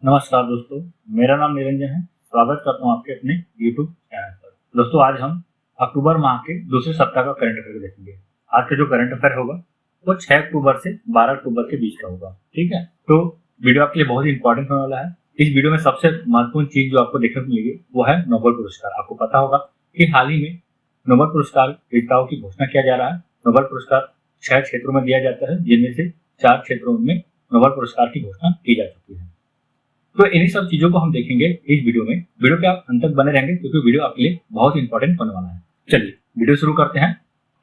नमस्कार दोस्तों, मेरा नाम निरंजन है। स्वागत करता हूँ आपके अपने YouTube चैनल पर। दोस्तों, आज हम अक्टूबर माह के दूसरे सप्ताह का करंट अफेयर देखेंगे। आज का जो करंट अफेयर होगा वो 6 अक्टूबर से 12 अक्टूबर के बीच का होगा। ठीक है, तो वीडियो आपके लिए बहुत ही इंपॉर्टेंट होने वाला है। इस वीडियो में सबसे महत्वपूर्ण चीज जो आपको देखने को मिलेगी वो है नोबेल पुरस्कार। आपको पता होगा कि हाल ही में नोबेल पुरस्कार विजेताओं की घोषणा किया जा रहा है। नोबेल पुरस्कार 6 क्षेत्रों में दिया जाता है, जिनमें से 4 क्षेत्रों में नोबेल पुरस्कार की घोषणा की जा चुकी है। तो इन्हीं सब चीजों को हम देखेंगे इस वीडियो में। वीडियो पे आप अंत तक बने रहेंगे क्योंकि वीडियो आपके लिए बहुत इंपॉर्टेंट होने वाला है। चलिए वीडियो शुरू करते हैं।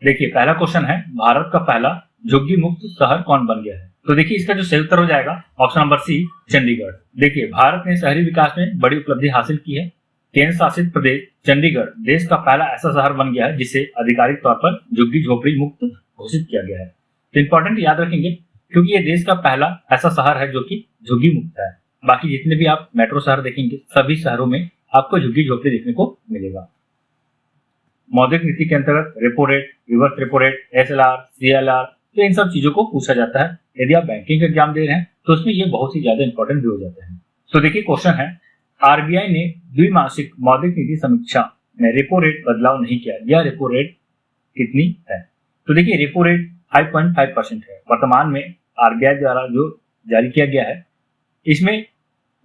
देखिए, पहला क्वेश्चन है, भारत का पहला झुग्गी मुक्त शहर कौन बन गया है? तो देखिए, इसका जो सही उत्तर हो जाएगा ऑप्शन नंबर सी, चंडीगढ़। देखिए, भारत ने शहरी विकास में बड़ी उपलब्धि हासिल की है। केंद्र शासित प्रदेश चंडीगढ़ देश का पहला ऐसा शहर बन गया है जिसे आधिकारिक तौर पर झुग्गी झोपड़ी मुक्त घोषित किया गया है। तो इंपॉर्टेंट याद रखेंगे क्योंकि ये देश का पहला ऐसा शहर है जो कि झुग्गी मुक्त है। बाकी जितने भी आप मेट्रो शहर देखेंगे सभी शहरों में आपको झुग्गी झोपड़ी देखने को मिलेगा। मौद्रिक नीति के अंतर्गत repo rate, reverse repo rate, SLR, CLR, तो इन सब चीजों को पूछा जाता है। यदि आप बैंकिंग एग्जाम दे रहे हैं तो उसमें ये बहुत ही ज्यादा इंपॉर्टेंट भी हो जाते हैं। तो देखिए, क्वेश्चन है, RBI ने द्विमासिक मौद्रिक नीति समीक्षा में रेपो रेट बदलाव नहीं किया। यह रेपो रेट कितनी है? तो देखिए, रेपो रेट 5.5% है। वर्तमान में RBI द्वारा जो जारी किया गया है इसमें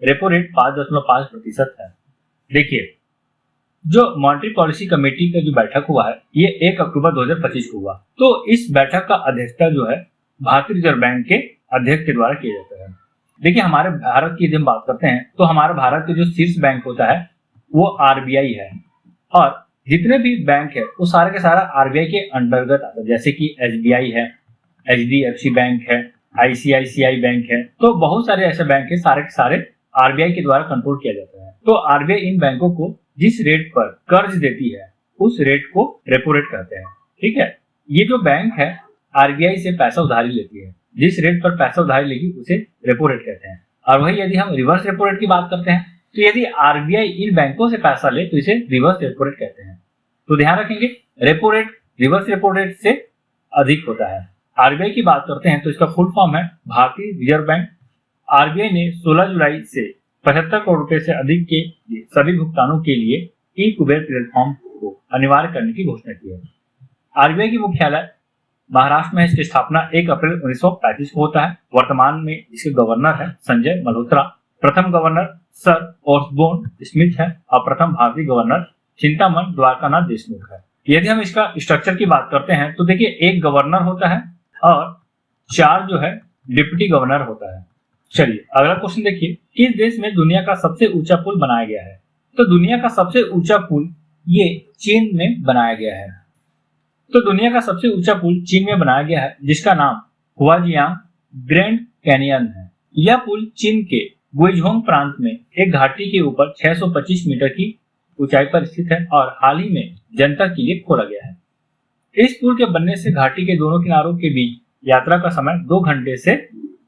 रेपो रेट 5.5% है। देखिए, जो मॉनेटरी पॉलिसी कमेटी का जो बैठक हुआ है ये 1 अक्टूबर 2025 को हुआ। तो इस बैठक का अध्यक्षता जो है भारतीय रिजर्व बैंक के अध्यक्ष के द्वारा किया जाता है। देखिए, हमारे भारत की यदि हम बात करते हैं तो हमारे भारत का जो शीर्ष बैंक होता है वो RBI है, और जितने भी बैंक है वो सारे के सारा RBI के अंतर्गत आता है। जैसे कि SBI है, HDFC बैंक है, ICICI बैंक है, तो बहुत सारे ऐसे बैंक है, सारे के सारे RBI के द्वारा कंट्रोल किया जाता है। तो RBI इन बैंकों को जिस रेट पर कर्ज देती है उस रेट को रेपो रेट कहते हैं। ठीक है, ये जो बैंक है RBI से पैसा उधारी लेती है, जिस रेट पर पैसा उधारी लेगी उसे रेपो रेट कहते हैं। और वही यदि हम रिवर्स रेपो रेट की बात करते हैं तो यदि RBI इन बैंकों से पैसा ले तो इसे रिवर्स रेपो रेट कहते हैं। तो ध्यान रखेंगे, repo rate reverse repo rate से अधिक होता है। RBI की बात करते हैं तो इसका फुल फॉर्म है भारतीय रिजर्व बैंक। RBI ने 16 जुलाई से 75 करोड़ रुपए से अधिक के सभी भुगतानों के लिए ई-कुबेर प्लेटफॉर्म को अनिवार्य करने की घोषणा की है। RBI की मुख्यालय महाराष्ट्र में, इसकी स्थापना 1 अप्रैल 1935 को होता है। वर्तमान में इसके गवर्नर है संजय मल्होत्रा। प्रथम गवर्नर सर ऑसबोर्न स्मिथ है और प्रथम भारतीय गवर्नर चिंतामन द्वारकानाथ देशमुख है। यदि हम इसका स्ट्रक्चर की बात करते हैं तो देखिए, 1 गवर्नर होता है और 4 जो है डिप्टी गवर्नर होता है। चलिए अगला क्वेश्चन देखिए, किस देश में दुनिया का सबसे ऊंचा पुल बनाया गया है? तो दुनिया का सबसे ऊंचा पुल ये चीन में बनाया गया है। तो दुनिया का सबसे ऊंचा पुल चीन में बनाया गया है जिसका नाम हुआजियांग ग्रैंड कैनियन है। यह पुल चीन के गुइझोंग प्रांत में एक घाटी के ऊपर 625 मीटर की ऊंचाई पर स्थित है और हाल ही में जनता के लिए खोला गया है। इस पुल के बनने से घाटी के दोनों किनारों के बीच यात्रा का समय 2 घंटे से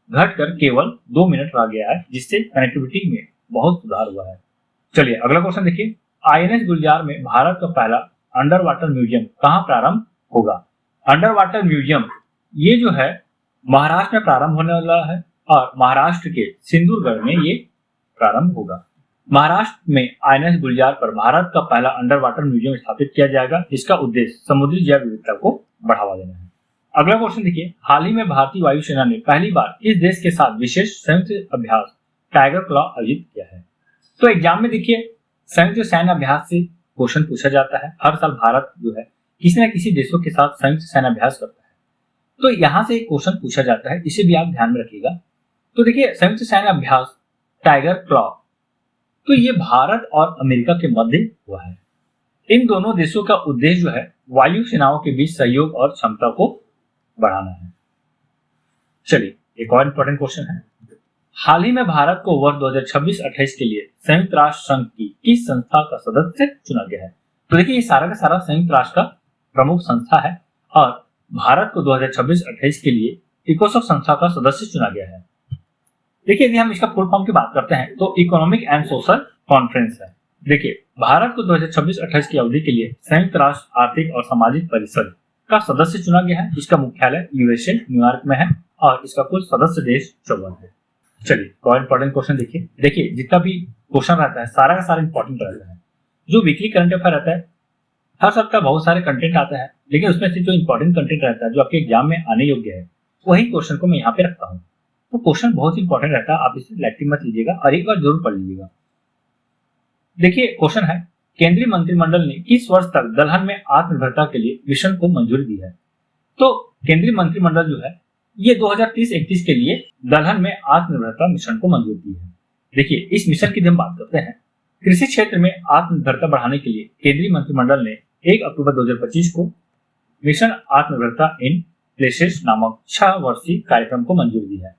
घटकर केवल 2 मिनट रह गया है, जिससे कनेक्टिविटी में बहुत सुधार हुआ है। चलिए अगला क्वेश्चन देखिए, INS गुलजार में भारत का पहला अंडर वाटर म्यूजियम कहाँ प्रारंभ होगा? अंडर वाटर म्यूजियम ये जो है महाराष्ट्र में प्रारंभ होने वाला है और महाराष्ट्र के सिंदूरगढ़ में ये प्रारंभ होगा। महाराष्ट्र में INS गुलजार पर भारत का पहला अंडर वाटर म्यूजियम स्थापित किया जाएगा। इसका उद्देश्य समुद्री जैव विविधता को बढ़ावा देना है। अगला क्वेश्चन देखिए, हाल ही में भारतीय वायुसेना ने पहली बार इस देश के साथ विशेष संयुक्त अभ्यास टाइगर क्लॉ आयोजित किया है। तो एग्जाम में देखिए, संयुक्त सैन्य अभ्यास से क्वेश्चन पूछा जाता है। हर साल भारत जो है किसी न किसी देशों के साथ संयुक्त सैन्य अभ्यास करता है, तो यहाँ से क्वेश्चन पूछा जाता है, इसे भी आप ध्यान में रखिएगा। तो देखिए, संयुक्त सैन्य अभ्यास टाइगर क्लॉ तो ये भारत और अमेरिका के मध्य हुआ है। इन दोनों देशों का उद्देश्य जो है वायु सेनाओं के बीच सहयोग और क्षमता को बढ़ाना है। चलिए एक और इंपॉर्टेंट क्वेश्चन है, हाल ही में भारत को वर्ष 2026-28 के लिए संयुक्त राष्ट्र संघ की किस संस्था का सदस्य चुना गया है? तो देखिए, ये सारा का सारा संयुक्त राष्ट्र का प्रमुख संस्था है और भारत को 2026-28 के लिए इकोसॉक संस्था का सदस्य चुना गया है। देखिए, यदि हम इसका फुल फॉर्म की बात करते हैं तो इकोनॉमिक एंड सोशल कॉन्फ्रेंस है। देखिए, भारत को 2026-28 की अवधि के लिए संयुक्त राष्ट्र आर्थिक और सामाजिक परिषद का सदस्य चुना गया है। इसका मुख्यालय USA न्यूयॉर्क में है और इसका कुल सदस्य देश 54 है। चलिए और इंपॉर्टेंट क्वेश्चन देखिए जितना भी क्वेश्चन रहता है सारा का सारा इंपॉर्टेंट रहता है। जो वीकली करंट अफेयर रहता है हर सप्ताह बहुत सारे कंटेंट आता है, लेकिन उसमें से जो इंपॉर्टेंट कंटेंट रहता है जो आपके एग्जाम में आने योग्य है वही क्वेश्चन को मैं यहाँ पे रखता हूँ। तो क्वेश्चन बहुत इंपॉर्टेंट रहता है, आप इसे लाइटली मत लीजिएगा और एक बार जरूर पढ़ लीजिएगा। देखिए क्वेश्चन है, केंद्रीय मंत्रिमंडल ने किस वर्ष तक दलहन में आत्मनिर्भरता के लिए मिशन को मंजूरी दी है? तो केंद्रीय मंत्रिमंडल जो है ये 2030-31 के लिए दलहन में आत्मनिर्भरता मिशन को मंजूरी दी है। देखिए इस मिशन की हम बात करते हैं। कृषि क्षेत्र में आत्मनिर्भरता बढ़ाने के लिए केंद्रीय मंत्रिमंडल ने 1 अक्टूबर 2025 को मिशन आत्मनिर्भरता इन प्लेसेस नामक 6 वर्षीय कार्यक्रम को मंजूरी दी है।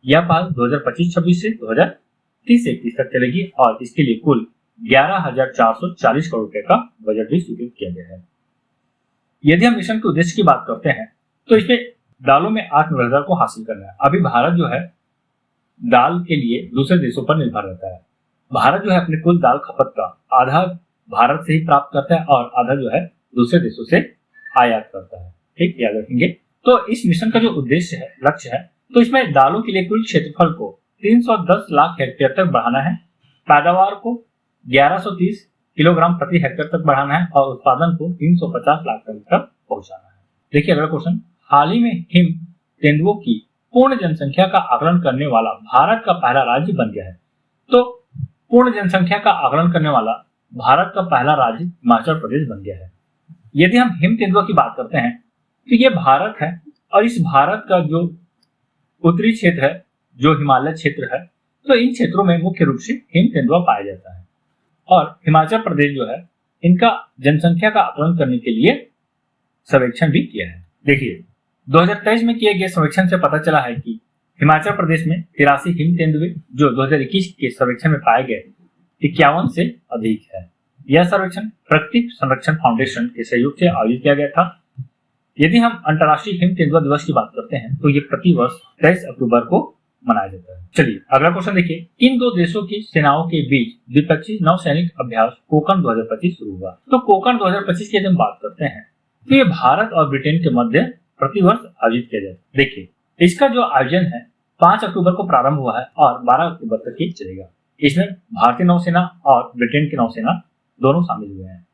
यह पहल 2025-26 से 2030-31 तक चलेगी और इसके लिए कुल 11,440 करोड़ रुपए का बजट भी स्वीकृत किया गया है। यदि हम मिशन के उद्देश्य की बात करते हैं तो इसमें दालों में आत्मनिर्भरता को हासिल करना है। अभी भारत जो है दाल के लिए दूसरे देशों पर निर्भर रहता है। भारत जो है अपने कुल दाल खपत का आधा भारत से ही प्राप्त करता है और आधा जो है दूसरे देशों से आयात करता है। ठीक, याद रखेंगे। तो इस मिशन का जो उद्देश्य है, लक्ष्य है, तो इसमें दालों के लिए कुल क्षेत्रफल को 310 लाख हेक्टेयर तक बढ़ाना है, पैदावार को 1130 किलोग्राम प्रति हेक्टेयर तक बढ़ाना है और उत्पादन को 350 लाख टन तक पहुंचाना है। देखिए अगला क्वेश्चन, हाल ही में हिम तेंदुओं की पूर्ण जनसंख्या का आकलन करने वाला भारत का पहला राज्य बन गया है। तो पूर्ण जनसंख्या का आकलन करने वाला भारत का पहला राज्य हिमाचल प्रदेश बन गया है। यदि हम हिम तेंदुआ की बात करते हैं तो ये भारत है और इस भारत का जो उत्तरी क्षेत्र है, जो हिमालय क्षेत्र है, तो इन क्षेत्रों में मुख्य रूप से हिम तेंदुआ पाया जाता है और हिमाचल प्रदेश जो है इनका जनसंख्या का आकलन करने के लिए सर्वेक्षण भी किया है। देखिए 2023 में किए गए सर्वेक्षण से पता चला है कि हिमाचल प्रदेश में 83 हिम तेंदुए जो 2021 के सर्वेक्षण में पाए गए 51 से अधिक है। यह सर्वेक्षण प्रकृति संरक्षण फाउंडेशन के सहयोग से आयोजित किया गया था। यदि हम अंतर्राष्ट्रीय हिम तेंदुआ दिवस की बात करते हैं तो ये प्रतिवर्ष 23 अक्टूबर को मनाया जाता है। चलिए अगला क्वेश्चन देखिए, किन दो देशों की सेनाओं के बीच द्विपक्षीय नौसैनिक अभ्यास कोकण 2025 शुरू हुआ? तो कोकण 2025 की हम बात करते हैं तो ये भारत और ब्रिटेन के मध्य प्रतिवर्ष आयोजित किया जाता है। देखिए इसका जो आयोजन है 5 अक्टूबर को प्रारंभ हुआ है और 12 अक्टूबर तक ही चलेगा। इसमें भारतीय नौसेना और ब्रिटेन की नौसेना दोनों शामिल हुए हैं।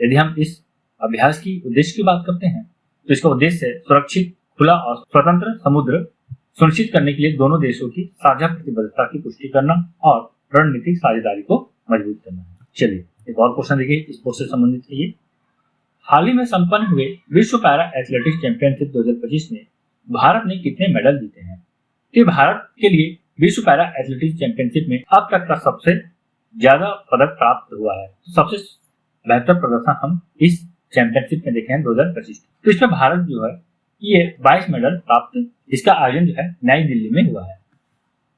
यदि हम इस अभ्यास की उद्देश्य की बात करते हैं तो इसका उद्देश्य सुरक्षित, खुला और स्वतंत्र समुद्र सुनिश्चित करने के लिए दोनों देशों की साझा प्रतिबद्धता की पुष्टि करना और रणनीतिक साझेदारी को मजबूत करना है। चलिए एक और क्वेश्चन देखिए, स्पोर्ट्स से संबंधित है ये। हाल ही में संपन्न हुए विश्व पैरा एथलेटिक्स चैंपियनशिप 2025 में भारत ने कितने मेडल जीते हैं? तो भारत के लिए विश्व पैरा एथलेटिक्स चैंपियनशिप में अब तक का सबसे ज्यादा पदक प्राप्त हुआ है। तो सबसे बेहतर प्रदर्शन हम इस चैंपियनशिप में देखे हैं 2025। तो इसमें भारत जो है ये 22 मेडल प्राप्त, इसका आयोजन जो है नई दिल्ली में हुआ है।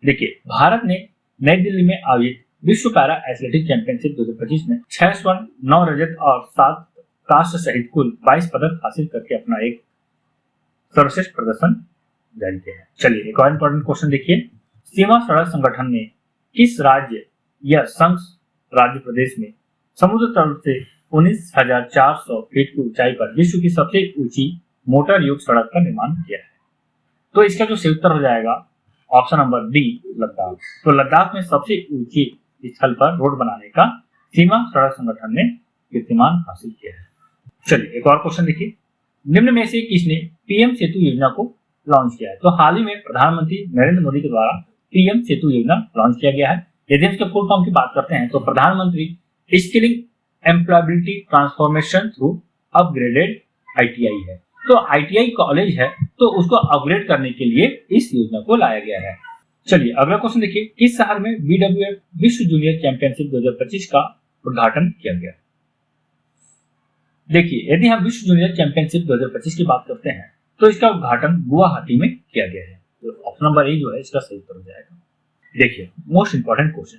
देखिए भारत ने नई दिल्ली में आयोजित विश्व पैरा एथलेटिक्स चैंपियनशिप 2025 में 6 स्वर्ण, 9 रजत और 7 कांस्य सहित कुल 22 पदक हासिल करके अपना एक सर्वश्रेष्ठ प्रदर्शन जारी किया है। चलिए एक और इंपॉर्टेंट क्वेश्चन देखिए, सीमा सड़क संगठन ने किस राज्य या संघ राज्य प्रदेश में समुद्र तल से 19,400 फीट की ऊंचाई पर विश्व की सबसे ऊंची मोटर युक्त सड़क का निर्माण किया है? तो इसका जो सही उत्तर हो जाएगा ऑप्शन नंबर डी, लद्दाख। तो लद्दाख में सबसे ऊंची स्थल पर रोड बनाने का सीमा सड़क संगठन ने कीर्तिमान हासिल किया है। चलिए एक और क्वेश्चन देखिए, निम्न में से किसने पीएम सेतु योजना को लॉन्च किया है? तो हाल ही में प्रधानमंत्री नरेंद्र मोदी के द्वारा पीएम सेतु योजना लॉन्च किया गया है। यदि हम इसके फुल फॉर्म की बात करते हैं तो प्रधानमंत्री skilling employability transformation through upgraded ITI है। तो आईटीआई कॉलेज है तो उसको अपग्रेड करने के लिए इस योजना को लाया गया है। चलिए अगला क्वेश्चन देखिए, किस शहर में बीडब्ल्यूएफ विश्व जूनियर चैंपियनशिप 2025 का उद्घाटन किया गया? देखिए यदि हम विश्व जूनियर चैंपियनशिप 2025 की बात करते हैं तो इसका उद्घाटन गुवाहाटी में किया गया है। तो ऑप्शन नंबर ए जो है इसका सही उत्तर हो जाएगा। देखिए मोस्ट इंपॉर्टेंट क्वेश्चन,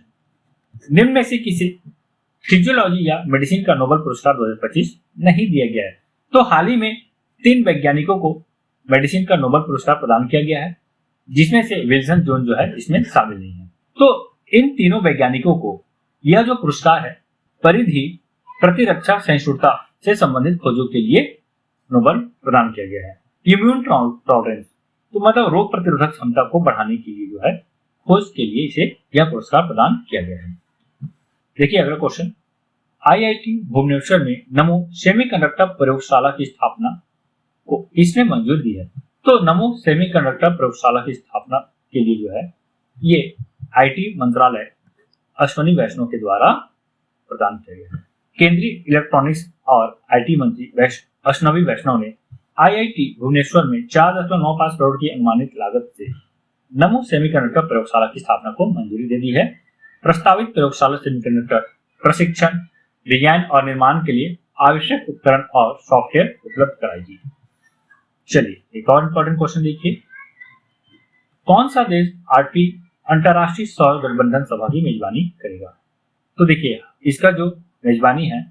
निम्न में से किसी फिजियोलॉजी या मेडिसिन का नोबेल पुरस्कार 2025 नहीं दिया गया है? तो हाल ही में 3 वैज्ञानिकों को मेडिसिन का नोबेल पुरस्कार प्रदान किया गया है, जिसमें से विल्सन जोन जो है इसमें शामिल नहीं है। तो इन तीनों वैज्ञानिकों को यह जो पुरस्कार है परिधि प्रतिरक्षा सहिष्णुता से संबंधित खोजों के लिए नोबेल प्रदान किया गया है। इम्यून टॉलरेंस तो मतलब रोग प्रतिरोधक क्षमता को बढ़ाने के लिए जो है खोज के लिए इसे यह पुरस्कार प्रदान किया गया है। देखिए अगला क्वेश्चन, आईआईटी भुवनेश्वर में नमो सेमीकंडक्टर प्रयोगशाला की स्थापना को किसने मंजूरी दी है? तो नमो सेमीकंडक्टर प्रयोगशाला की स्थापना के लिए जो है ये आईटी मंत्रालय अश्वनी वैष्णव के द्वारा प्रदान किया गया है। केंद्रीय इलेक्ट्रॉनिक्स और आईटी मंत्री अश्वनी वैष्णव ने आईआईटी भुवनेश्वर में 4.95 करोड़ की अनुमानित लागत से नमो सेमीकंडक्टर प्रयोगशाला की स्थापना को मंजूरी दे दी है। प्रस्तावित प्रयोगशाला सेमीकंडक्टर प्रशिक्षण, डिजाइन और निर्माण के लिए आवश्यक उपकरण और सॉफ्टवेयर उपलब्ध कराएगी। चलिए एक और इंपॉर्टेंट क्वेश्चन देखिए, कौन सा देश अंतरराष्ट्रीय सौर गठबंधन सभा की मेजबानी करेगा? तो देखिए इसका जो मेजबानी है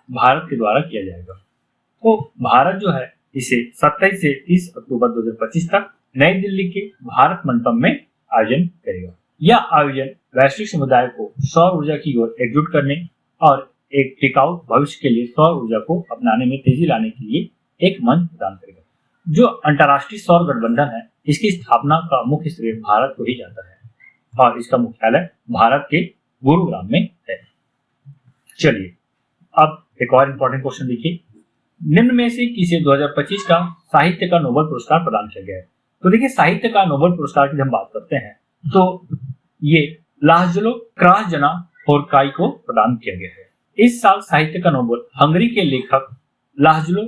भारत के द्वारा किया जाएगा। तो भारत जो है इसे 27 से 30 अक्टूबर 2025 तक नई दिल्ली के भारत मंडपम में आयोजन करेगा। यह आयोजन वैश्विक समुदाय को सौर ऊर्जा की ओर एकजुट करने और एक टिकाऊ भविष्य के लिए सौर ऊर्जा को अपनाने में तेजी लाने के लिए एक मंच प्रदान करेगा। जो अंतरराष्ट्रीय सौर गठबंधन है इसकी स्थापना का मुख्य श्रेय भारत को ही जाता है और इसका मुख्यालय भारत के गुरुग्राम में है। चलिए अब एक और इंपॉर्टेंट क्वेश्चन देखिए, निम्न में से किसे 2025 का साहित्य का नोबेल पुरस्कार प्रदान किया गया है? तो देखिए साहित्य का नोबेल पुरस्कार की हम बात करते हैं तो ये लाजलो क्रासजना होरकाई को प्रदान किया गया है। इस साल साहित्य का नोबेल हंगरी के लेखक लाजलो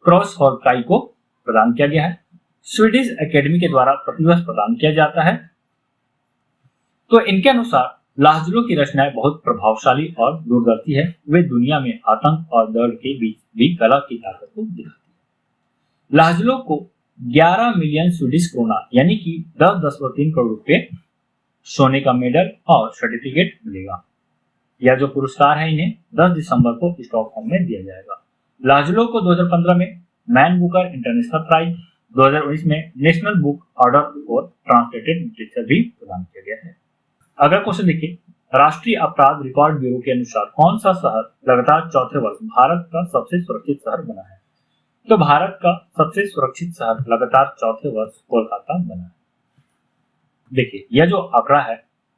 क्रॉस होरकाई को प्रदान किया गया है। स्वीडिश एकेडमी के द्वारा प्रतिवर्ष प्रदान किया जाता है। तो इनके अनुसार लाजलो की रचनाएं बहुत प्रभावशाली और दूरदर्शी है। वे दुनिया में आतंक और दर्द के बीच भी कला की ताकत को दिखाती है। लाजलो को 11 मिलियन स्वीडिश क्रोना यानी कि 10.3 करोड़ रुपए, सोने का मेडल और सर्टिफिकेट मिलेगा। यह जो पुरस्कार है इन्हें 10 दिसंबर को स्टॉकहोम में दिया जाएगा। लाजलो को 2015 में मैन बुकर इंटरनेशनल प्राइज, 2019 में national book order for translated literature भी प्रदान किया गया है। अगला क्वेश्चन देखिए, राष्ट्रीय अपराध रिकॉर्ड ब्यूरो के अनुसार कौन सा शहर लगातार चौथे वर्ष भारत का सबसे सुरक्षित शहर बना है? तो भारत का सबसे सुरक्षित शहर लगातार चौथे वर्ष कोलकाता बना है। देखिए यह जो आंकड़ा है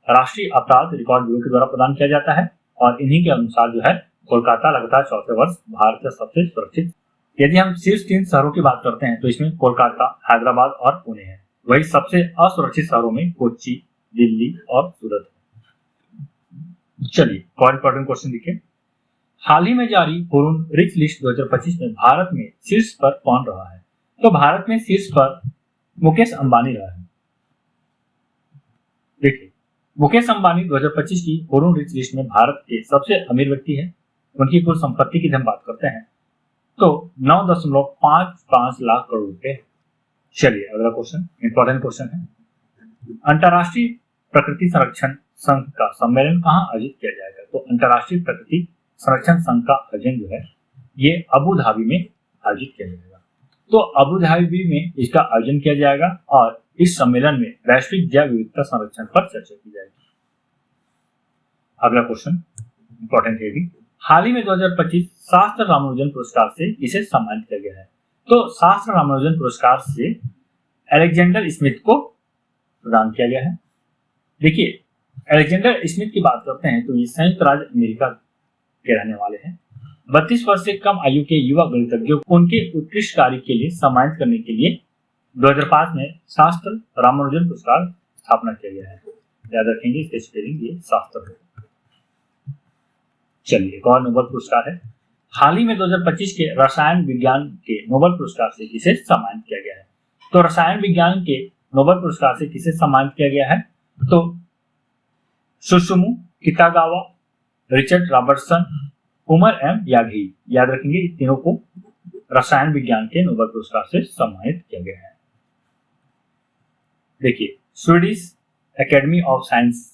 राष्ट्रीय अपराध रिकॉर्ड ब्यूरो के द्वारा प्रदान किया जाता है और इन्हीं के अनुसार जो है कोलकाता लगातार चौथे वर्ष भारत का सबसे सुरक्षित। यदि हम शीर्ष 3 शहरों की बात करते हैं तो इसमें कोलकाता, हैदराबाद और पुणे है। वही सबसे असुरक्षित शहरों में कोच्चि, दिल्ली और सूरत है। चलिए और इंपॉर्टेंट क्वेश्चन देखिए, हाल ही में जारी हुरून रिच लिस्ट 2025 में भारत में शीर्ष पर कौन रहा है? तो भारत में शीर्ष पर मुकेश अंबानी रहा है। देखिए मुकेश अंबानी 2025 की हुरून रिच लिस्ट में भारत के सबसे अमीर व्यक्ति है। उनकी कुल संपत्ति की हम बात करते हैं तो 9.55 लाख करोड़ रुपए। चलिए अगला क्वेश्चन इंपॉर्टेंट क्वेश्चन है, अंतरराष्ट्रीय प्रकृति संरक्षण संघ का सम्मेलन कहाँ आयोजित किया जाएगा? तो अंतरराष्ट्रीय प्रकृति संरक्षण संघ का आयोजन जो है ये अबू धाबी में आयोजित किया जाएगा। तो अबू धाबी में इसका आयोजन किया जाएगा और इस सम्मेलन में वैश्विक जैव विविधता संरक्षण पर चर्चा की जाएगी। अगला क्वेश्चन इंपॉर्टेंट है भी, हाल ही में 2025 शास्त्र रामानुजन पुरस्कार से इसे सम्मानित किया गया है। तो शास्त्र रामानुजन पुरस्कार से अलेक्जेंडर स्मिथ को प्रदान किया गया है। देखिए अलेक्जेंडर स्मिथ की बात करते हैं तो ये संयुक्त राज्य अमेरिका के रहने वाले हैं। 32 वर्ष से कम आयु के युवा गणितज्ञों को उनके उत्कृष्ट कार्य के लिए सम्मानित करने के लिए 2005 में शास्त्र रामानुजन पुरस्कार स्थापना किया गया है। याद रखेंगे इसके स्पेलिंग ये शास्त्र है। चलिए एक और नोबेल पुरस्कार है, हाल ही में 2025 के रसायन विज्ञान के नोबेल पुरस्कार से किसे सम्मानित किया गया है? तो रसायन विज्ञान के नोबेल पुरस्कार से किसे सम्मानित किया गया है? तो Susumu Kitagawa, Richard Robertson, Omar M Yaghi. याद रखेंगे इन तीनों को रसायन विज्ञान के नोबेल पुरस्कार से सम्मानित किया गया है। देखिए स्वीडिश एकेडमी ऑफ साइंस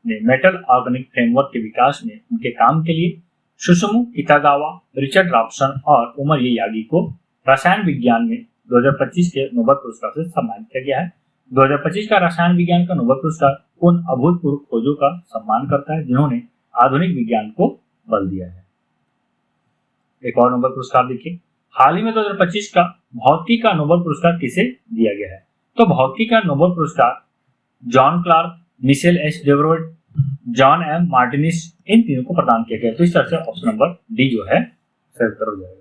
ने मेटल ऑर्गेनिक फ्रेमवर्क के विकास में उनके काम के लिए सुसुमु कितागावा, रिचर्ड रॉबर्टसन और उमर यागी को रसायन विज्ञान में 2025 के नोबेल पुरस्कार से सम्मानित किया गया है। 2025 का रसायन विज्ञान का नोबेल पुरस्कार उन अभूतपूर्व खोजों का सम्मान करता है जिन्होंने आधुनिक विज्ञान को बल दिया है। एक और नोबेल पुरस्कार देखिए, हाल ही में 2025 का भौतिकी का नोबेल पुरस्कार किसे दिया गया है? तो भौतिकी का नोबेल पुरस्कार John Clarke, Michel H Devoret, John M Martinis, इन तीनों को प्रदान किया गया। तो इस तरह से ऑप्शन नंबर डी जो है सही उत्तर हो जाएगा।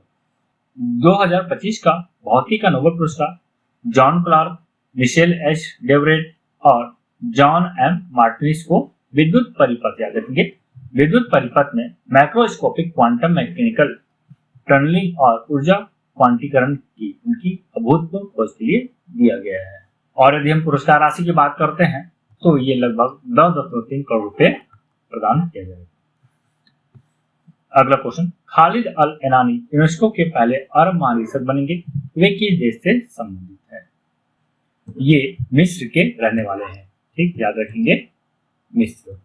2025 का भौतिकी का नोबेल पुरस्कार जॉन क्लार्क, मिशेल एच डेवरेट और जॉन एम मार्टिनिस को विद्युत परिपथ, याद रखेंगे विद्युत परिपथ में मैक्रोस्कोपिक क्वांटम मैकेनिकल टनलिंग और ऊर्जा क्वांटीकरण की उनकी अभूतपूर्व खोज के लिए दिया गया है। और यदि हम पुरस्कार राशि की बात करते हैं तो ये लगभग 10.3 करोड़ रुपए प्रदान किया जाएगा। अगला क्वेश्चन, खालिद अल एनानी यूनेस्को के पहले अरब महानिदेशक बनेंगे, वे किस देश से संबंधित है? ये मिस्र के रहने वाले हैं, ठीक, याद रखेंगे मिस्र।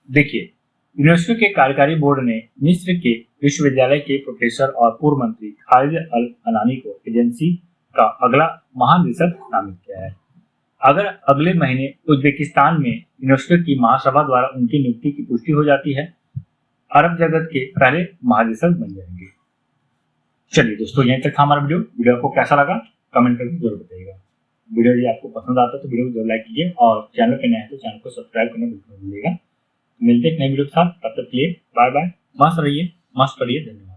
देखिए, यूनेस्को के कार्यकारी बोर्ड ने मिस्र के विश्वविद्यालय के प्रोफेसर और पूर्व मंत्री खालिद अल एनानी को एजेंसी का अगला महानिदेशक नामित किया है। अगर अगले महीने उज्बेकिस्तान में यूनेस्को की महासभा द्वारा उनकी नियुक्ति की पुष्टि हो जाती है, अरब जगत के पहले महानिदेशक बन जाएंगे। चलिए दोस्तों, यहीं तक था हमारा वीडियो आपको कैसा लगा कमेंट करके जरूर बताइएगा। वीडियो यदि आपको पसंद आता है तो वीडियो को जरूर लाइक कीजिए और चैनल पे नए हैं तो चैनल को सब्सक्राइब करना बिल्कुल भूलिएगा। मिलते हैं एक नए वीडियो के साथ, तब तक के लिए बाय बाय, मस्त रहिए, मस्त करिए, धन्यवाद।